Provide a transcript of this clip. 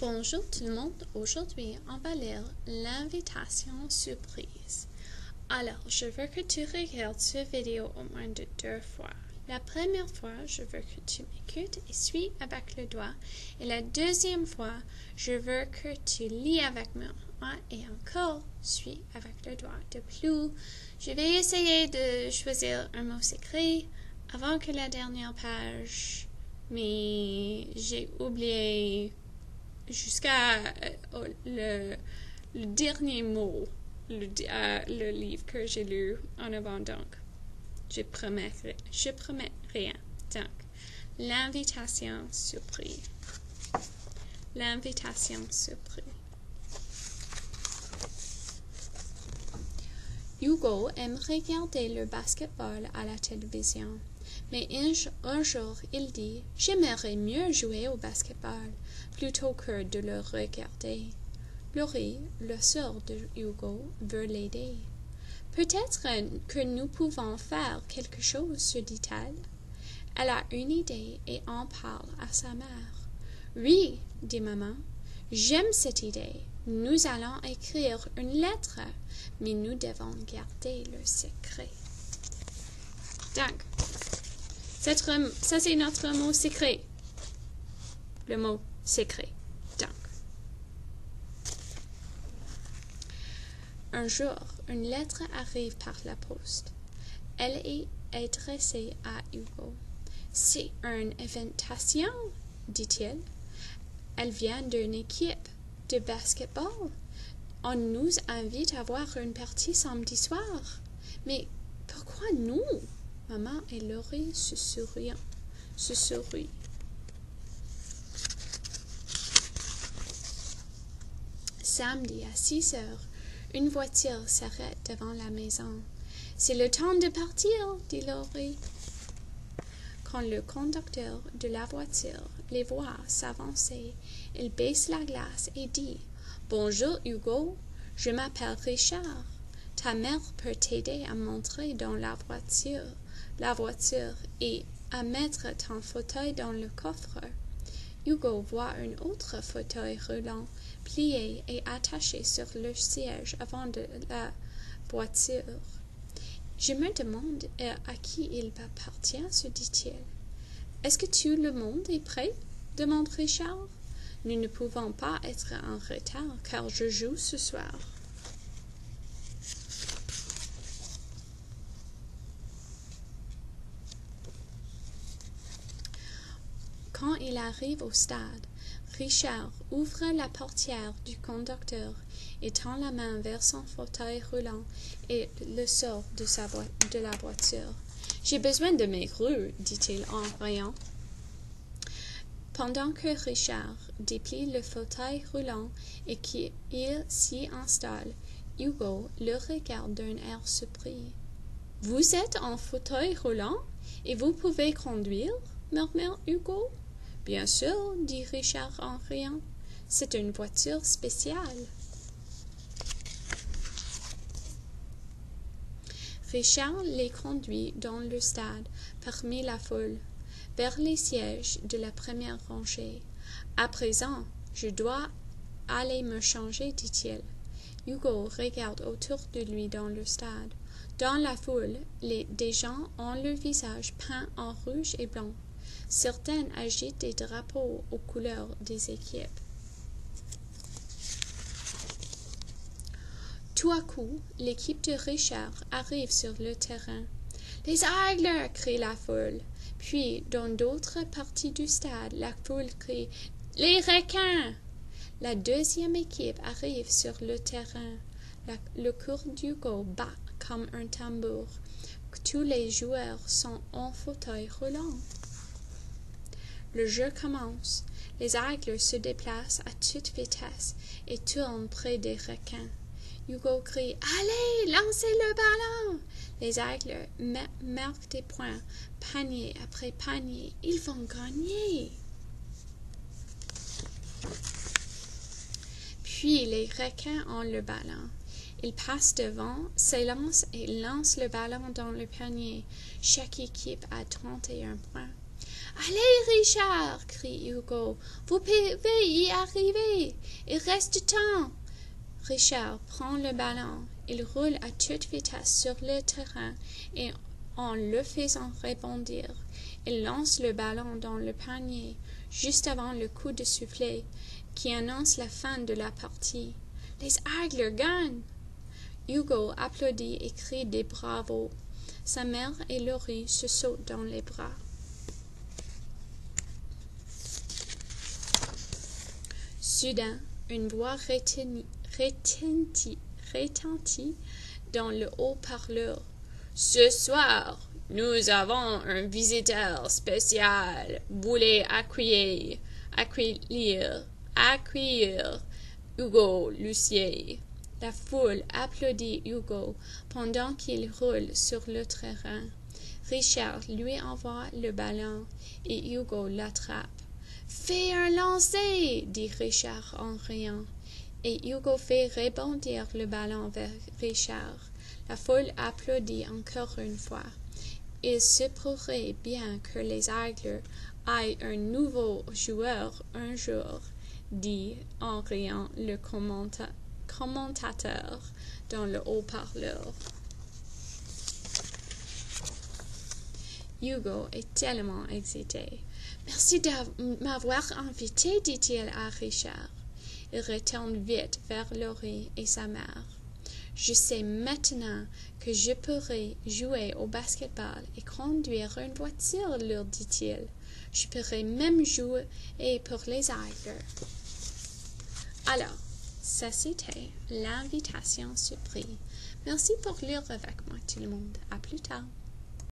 Bonjour tout le monde, aujourd'hui on va lire l'invitation surprise. Alors, je veux que tu regardes cette vidéo au moins de 2 fois. La première fois, je veux que tu m'écoutes et suis avec le doigt. Et la deuxième fois, je veux que tu lis avec moi et encore suis avec le doigt. De plus, je vais essayer de choisir un mot secret avant que la dernière page, mais j'ai oublié jusqu'à le dernier mot, le livre que j'ai lu en avant. Donc, je promets rien. Donc, l'invitation surprise. L'invitation surprise. Hugo aime regarder le basketball à la télévision. Mais un jour, il dit « J'aimerais mieux jouer au basketball plutôt que de le regarder. » Laurie, la sœur de Hugo, veut l'aider. « Peut-être que nous pouvons faire quelque chose, se dit-elle. » Elle a une idée et en parle à sa mère. « Oui, dit maman, j'aime cette idée. Nous allons écrire une lettre, mais nous devons garder le secret. » Donc, ça c'est notre mot secret. Le mot secret. Donc, un jour, une lettre arrive par la poste. Elle est adressée à Hugo. « C'est une invitation, dit-il. Elle vient d'une équipe de basketball. On nous invite à voir une partie samedi soir. Mais pourquoi nous? » Maman et Laurie se sourient. Samedi à 6 heures, une voiture s'arrête devant la maison. « C'est le temps de partir, » dit Laurie. Quand le conducteur de la voiture les voit s'avancer, il baisse la glace et dit « Bonjour Hugo, je m'appelle Richard. Ta mère peut t'aider à monter dans la voiture et à mettre ton fauteuil dans le coffre. » Hugo voit un autre fauteuil roulant, plié et attaché sur le siège avant de la voiture. « Je me demande à qui il appartient, se dit-il. « Est-ce que tout le monde est prêt? » demande Richard. « Nous ne pouvons pas être en retard car je joue ce soir. » Quand il arrive au stade, Richard ouvre la portière du conducteur et tend la main vers son fauteuil roulant et le sort de la voiture. « J'ai besoin de mes roues, dit-il en riant. Pendant que Richard déplie le fauteuil roulant et qu'il s'y installe, Hugo le regarde d'un air surpris. « Vous êtes en fauteuil roulant et vous pouvez conduire? » murmure Hugo. « Bien sûr, dit Richard en riant. C'est une voiture spéciale. » Richard les conduit dans le stade, parmi la foule, vers les sièges de la première rangée. « À présent, je dois aller me changer, dit-il. » Hugo regarde autour de lui dans le stade. Dans la foule, des gens ont le visage peint en rouge et blanc. Certains agitent des drapeaux aux couleurs des équipes. Tout à coup, l'équipe de Richard arrive sur le terrain. « Les Aigles !» crie la foule. Puis, dans d'autres parties du stade, la foule crie « Les Requins !» La deuxième équipe arrive sur le terrain. Le cœur d'Hugo bat comme un tambour. Tous les joueurs sont en fauteuil roulant. Le jeu commence. Les Aigles se déplacent à toute vitesse et tournent près des Requins. Hugo crie « Allez, lancez le ballon !» Les Aigles marquent des points, panier après panier. Ils vont gagner. Puis les Requins ont le ballon. Ils passent devant, s'élancent et lancent le ballon dans le panier. Chaque équipe a 31 points. Allez, Richard, crie Hugo, vous pouvez y arriver, il reste temps. Richard prend le ballon, il roule à toute vitesse sur le terrain et en le faisant rebondir, il lance le ballon dans le panier juste avant le coup de sifflet qui annonce la fin de la partie. Les Aigles gagnent! Hugo applaudit et crie des bravos. Sa mère et Laurie se sautent dans les bras. Soudain, une voix retentit dans le haut-parleur. « Ce soir, nous avons un visiteur spécial. Voulez accueillir Hugo Lucier. » La foule applaudit Hugo pendant qu'il roule sur le terrain. Richard lui envoie le ballon et Hugo l'attrape. « Fais un lancer !» dit Richard en riant. Et Hugo fait rebondir le ballon vers Richard. La foule applaudit encore une fois. Il se pourrait bien que les Aigles aient un nouveau joueur un jour, dit en riant le commentateur dans le haut-parleur. Hugo est tellement excité. « Merci de m'avoir invité, dit-il à Richard. Il retourne vite vers Laurie et sa mère. « Je sais maintenant que je pourrai jouer au basketball et conduire une voiture, leur dit-il. Je pourrai même jouer pour les Aigles. » Alors, ça c'était l'invitation surprise. Merci pour lire avec moi tout le monde. À plus tard.